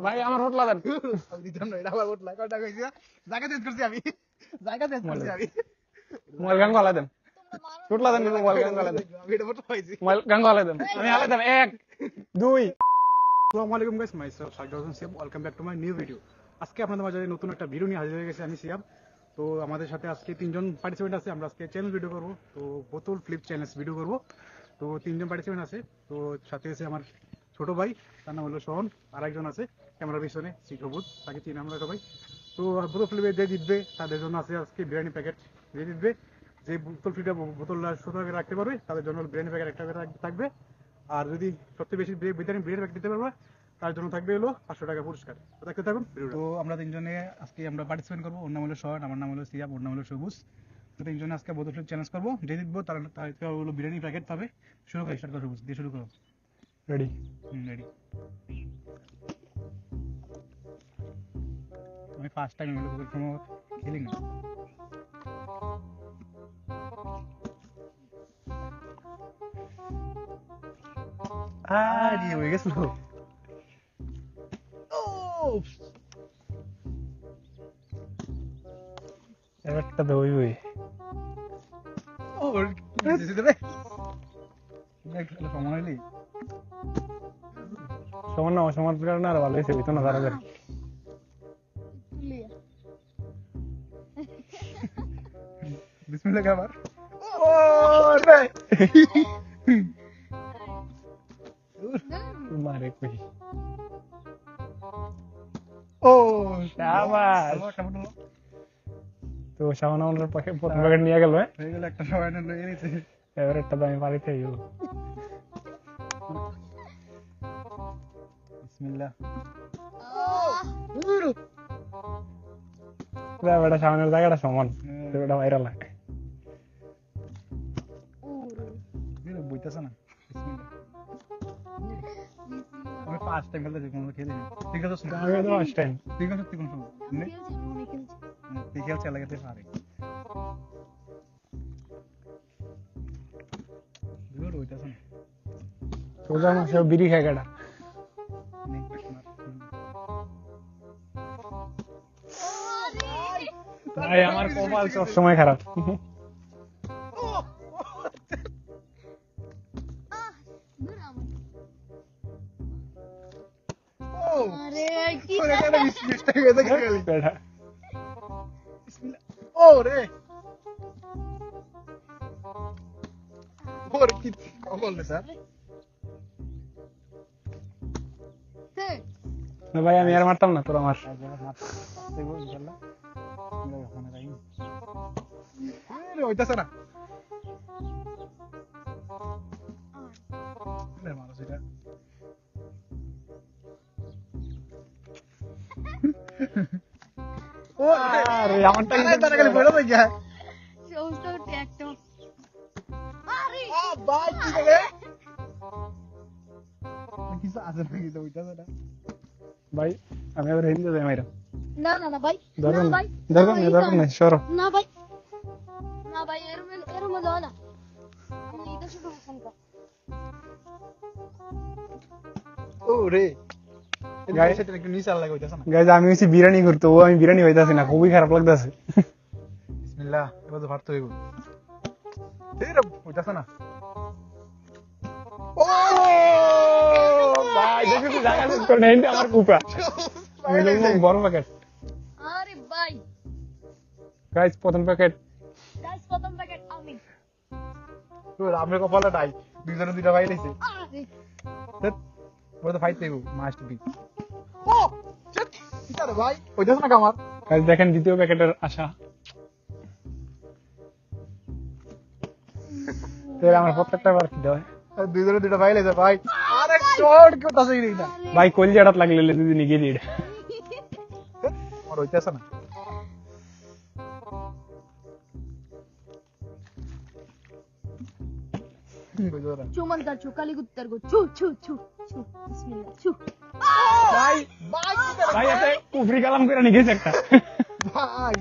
ভাই আমার হোটলা দেন মোবাইল গান গলা দেন হোটলা দেন মোবাইল গান গলা দেন মোবাইল গান গলা দেন আমি হালা দেন 1 2 আসসালামু আলাইকুম guys, myself Sakib Hossain Siam, welcome back to my new video. আজকে আপনাদের মাঝে নতুন একটা ভিডিও নিয়ে হাজির হয়ে গেছি আমি সিয়াম। তো আমাদের সাথে আজকে তিনজন পার্টিসিপেন্ট আছে। আমরা আজকে চ্যালেঞ্জ ভিডিও করব, তো বোতল ফ্লিপ চ্যালেঞ্জ ভিডিও করব। তো তিনজন পার্টিসিপেন্ট আছে। তো সাথে আছে আমার ছোট ভাই, তার নাম হলো সোহন। আর একজন আছে ক্যামেরার পিছনে শিখবুত, তাকে চিনি আমরা সবাই। তো বোতল ফ্লিপে যে জিতবে তাদের জন্য আছে আজকে বিরিয়ানি প্যাকেট। যে জিতবে, যে বোতল ফ্লিপটা বোতলটা সুন্দর করে রাখতে পারবে তাদের জন্য বিরিয়ানি প্যাকেট একটা করে থাকবে। আর যদি সবচেয়ে বেশি বিরিয়ানি প্যাকেট দিতে পারবে তার জন্য থাকবে হলো 500 টাকা পুরস্কার। তো দেখতে থাকুন। তো আমরা তিনজনে আজকে আমরা পার্টিসিপেট করবো। ওর নাম হলো সোহন, আমার নাম হলো সিয়াম, ওর নাম হলো সবুজ। তো তিনজনে আজকে বোতল ফ্লিপ চ্যালেঞ্জ করবো। যে জিতবো তার হলো বিরিয়ানি প্যাকেট পাবে। শুরু করি, স্টার্ট করো সবুজ দিয়ে শুরু করো। Ready ready. আমি ফার্স্ট টাইম কোনো খেলি না। আরে হয়ে গেছিল। একটা দই হই ও দিতে দেবে সমান হইলি সমান না সমান কারণে আর ভালো হয়েছে তো না তারা বিসমিল্লাহ খাবার। ও রে মারে কই ও শাবাশ তো শাওনা ওনার পাখে প্রথম প্যাকেট নিয়ে গেল হয়ে গেল একটা সবাই লয়ে নিতে। এবার একটা দামি বাড়িতে আইও বিসমিল্লাহ। বেটা শাওনের জায়গাটা সমান তো এটা ভাইরাল হয় বইতেছে না। আমি ফার্স্ট টাইম খেলতেছি, কোনো খেলি না। ঠিক আছে আমি তো ফার্স্ট টাইম ঠিক আছে তুই কোন সময় তুই খেলছে লাগাতে পারে। দূর হইতাছে না। সোজা মাসে বিড়ি খায় কাটা ভাই আমার কপাল সব সময় খারাপ ও রে ওর কি বললে স্যার? ভাই আমি আর মারতাম না তোর আমার হইতাছে না। মানুষ এটা ও আরে আমারটা তারা খালি বলে দেয় যা ভাই কি করে কিছু আছে না, কিছু হইতাছে না। ভাই আমি আবার হিন্দু যাই মাইরা না না না ভাই, দরকার না নেই ভাই, দরকার নেই দরকার নেই সরো না ভাই, না ভাই, এর মধ্যে হয় না। আমি এটা শুধু শুনতাম। ও রে গাইস সেটা একটু নিচে লাগা হইতাছে না। গাইস আমি হইছি বিরিয়ানি করতে ও আমি বিরিয়ানি হইতাছি না খুবই খারাপ লাগতাছে বিসমিল্লাহ। এবার তো ভাত হইব। এরা হইতাছে না। ও ভাই দেখি তুই জায়গা তো নেই আমার কুপা বড় প্যাকেট আরে ভাই, গাইস প্রথম প্যাকেট গাইস প্রথম প্যাকেট আমি। তোর আমরা কপালে নাই, দুইজনে দুইটা ভাই লইছে। আরে বড় তো ফাইট দেব মাস্ট বি। ও শিট কি করে ভাই হইতাছে না কামার। গাইস দেখেন দ্বিতীয় প্যাকেটের আশা তোর আমার প্রত্যেকটা বার কি দেয় দুইজনে দুইটা ভাই লইছে ভাই। আরে শর্ট কি হইতাছে কি না ভাই কলজাটাত লাগলে যদি নিগে দিড আর হইতাছে না। চুমন্তা চুকালি গুত্তার গো চু চু চু চু বিসমিল্লাহ চু। ভাই ভাই কি করে ভাই এতে কুফরি কালাম করে নিগেছে একটা ভাই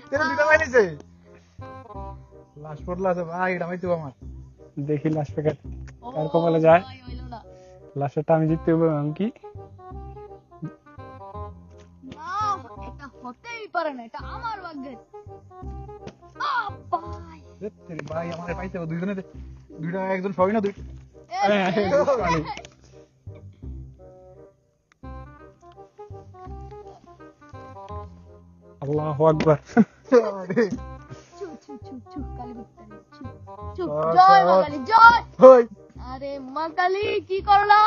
তেরে দুইটা ভাই লইছে। লাশ পড়লা আছে ভাই, এটা হইতো আমার। দেখি লাস্ট প্যাকেট কার কপালে যায়। ভাই হইলো না। লাস্টটা আমি জিততে হবে আমি কি না এটা হতেই পারে না, এটা আমার ভাগ্যে। ভাই ভাই আমার পাইতে হবে দুইজনে, দুইটা একজন সবাই না দুই আল্লাহু আকবার। ছু ছু ছু ছু কালী বুত্তারি ছু ছু। জয় মা কালী জয়। হই আরে মা কালী কি করলা?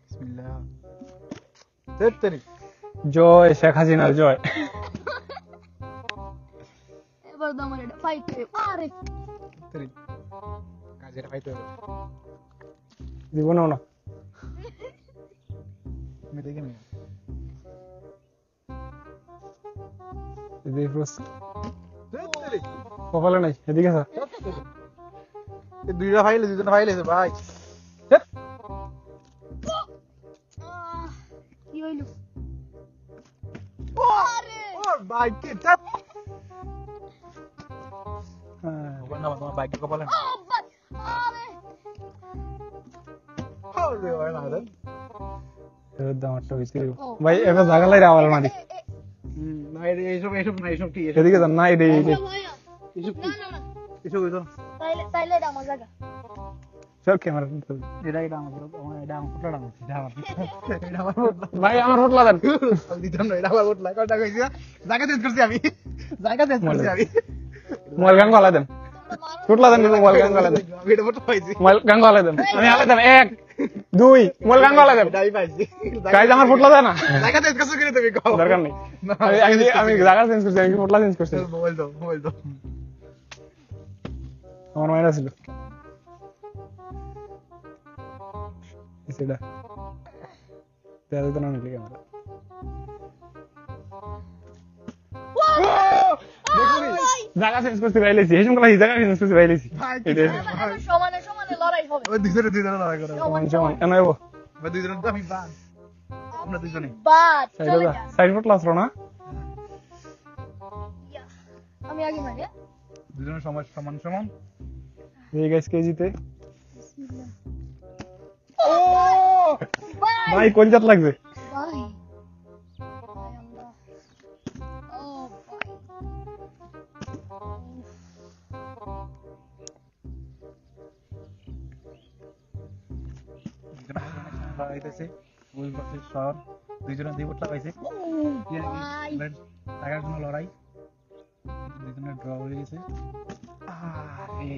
বিসমিল্লাহ। তেরি জয় শেখ হাসিনার জয়। এবার তো আমার এটা ফাইট করে। আরে তেরি কাজের পাইতে হবে। জীবনেও না। আমি দেখে নি এদিকে তেরি কপালে নাই, এদিকে স্যার। এই দুইটা ফাইলে দুইজন ফাইলেছে ভাই। কি হইল? আরে ও ভাই কি চাপ হ্যাঁ, ওখানে না তোমার বাইকে কপালে না। ভাই আরে আরে ভাই না দেন। এবার দামারটা হয়েছিল। ভাই এবার জায়গা লাইরে আবার মারি। না এইসব না এইসব কি এদিকে যান না, এদিকে ভাইয়া এইসব না না না এইসব হইতো তাইলে এটা আমার জায়গা। সব ক্যামেরা। এটা আমার ফুটলা এটা আমার ফুটলা ভাই আমার হোটলা দেন। আমি দিতাম না, এটা আমার ফুটলা কয়টা কইছি জায়গা চেঞ্জ করছি আমি, জায়গা চেঞ্জ করছি আমি। মোবাইল গান গলা দেন, হোটলা দেন, মোবাইল গান গলা দেন, আমি এটা ফুটলা পাইছি, মোবাইল গান গলা দেন, আমি হালে দেন 1 2 মোবাইল গান গলা দেন। এটাই পাইছি। গাইজ আমার হোটলা দেন না, জায়গা চেঞ্জ করছি কিনা তুমি কও। দরকার নেই। না, আমি জায়গা চেঞ্জ করছি, আমি হোটলা চেঞ্জ করছি। মোবাইল দাও মোবাইল দাও। আমার মাইনা ছিল সেটা তেল তো না নিলে ক্যামেরা। জায়গা চেঞ্জ করতে পাইলেছি, এই সময় জায়গা চেঞ্জ করতে পাইলেছি। ভাই কি এটাই সমানে সমানে লড়াই হবে। ওই দুইজনে লড়াই করে। সমান সমান কেন এবো ওই দুইজনে তো আমি বাদ, আমরা দুইজনে বাদ সাইড চলে দা যান। সাইড ফুট লাস্ট না। ইয়া, আমি আগে মারি। দুইজনে সমান সমান। এই গাইস কেজিতে বিসমিল্লাহ। ও ভাই ভাই কোন জাত লাগছে। ভাই ভাই আল্লাহ। ও ভাই লড়াইতেছে ওই পাশে সর, দুইজনে দুই ফুটলা পাইছে। ভাই টাকার জন্য লড়াই, দুইজনে ড্র হয়ে গেছে। আরে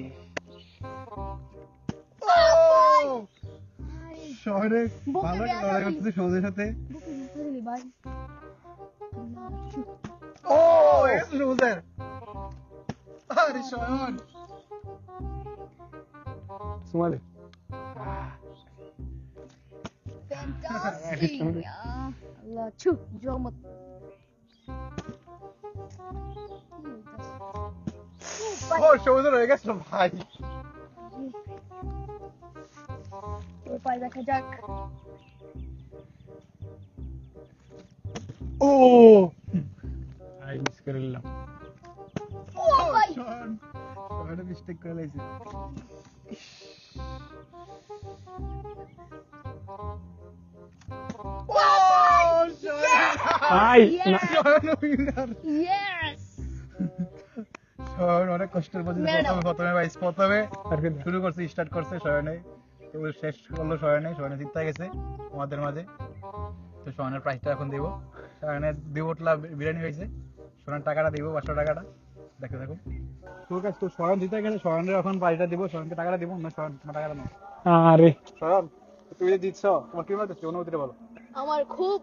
ভাই শহরে বুকে ভালো ব্যথা লড়াই নেই। করতেছে সৌদের সাথে। বুকে ধরে ভাই আল্লাহ চুপ। ও এটা সৌদের। আরে শয়ন সুমালে ফ্যান্টাসটিক আল্লাহ চুপ জমত। ও সৌদের হয়ে গেছে ভাই। উপায় দেখা যাক। ও আই মিস করে নিলাম। ও ভাই শয়ন শয়নে মিস্টেক করে লাইছে। ও শয়ন ভাই না শয়ন উইনার। ইয়েস শয়ন অনেক কষ্টের মধ্যে Madam. প্রথমে আর কি শুরু করছে, স্টার্ট করছে শয়নে, তো শেষ করলো শয়নে জিতে গেছে আমাদের মাঝে। তো শয়নের প্রাইসটা এখন দিব। শয়নের 2 বোতলা বিরিয়ানি হয়েছে, শয়নের টাকাটা দিব 500 টাকাটা। দেখো দেখো তোর কাছে তো শয়ন জিতে গেছে, শয়নের এখন প্রাইসটা দিব, শয়নকে টাকাটা দিব না, শয়ন তোমার টাকাটা নাও। আরে শয়ন তুই যে জিতছো তোমার কি মনে হচ্ছে, অনুভূতিটা বলো। আমার খুব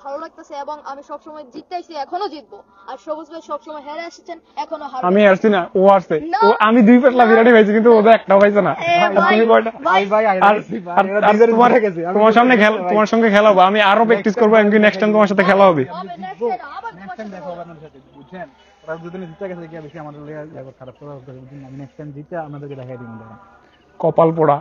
ভালো লাগতেছে এবং আমি সবসময় জিততেছি, এখনো জিতবো। আর সবুজ ভাই সবসময় হেরে এসেছেন, এখনো হারবেন। আমি আসছি না, ও আসছে। না। ও আমি 2 পেটলা বিরিয়ানি খাইছি কিন্তু ওদের একটাও খাইছে না। আর ভাই, তুমি কয়টা? ভাই, আর তোমার সামনে তোমার সঙ্গে খেলা হবে, আমি আরো প্র্যাকটিস করবো, এমনকি নেক্সট টাইম তোমার সাথে খেলা হবে। হবে next time আবার তোমার নেক্সট টাইম সাথে দেখো আপনাদের সাথে, বুঝছেন? ওরা দুজনে জিতে গেছে কি বেশি আমাদের লেগে খারাপ করা হবে, আমি নেক্সট টাইম জিতে আপনাদেরকে দেখাই দিব। কপাল পোড়া।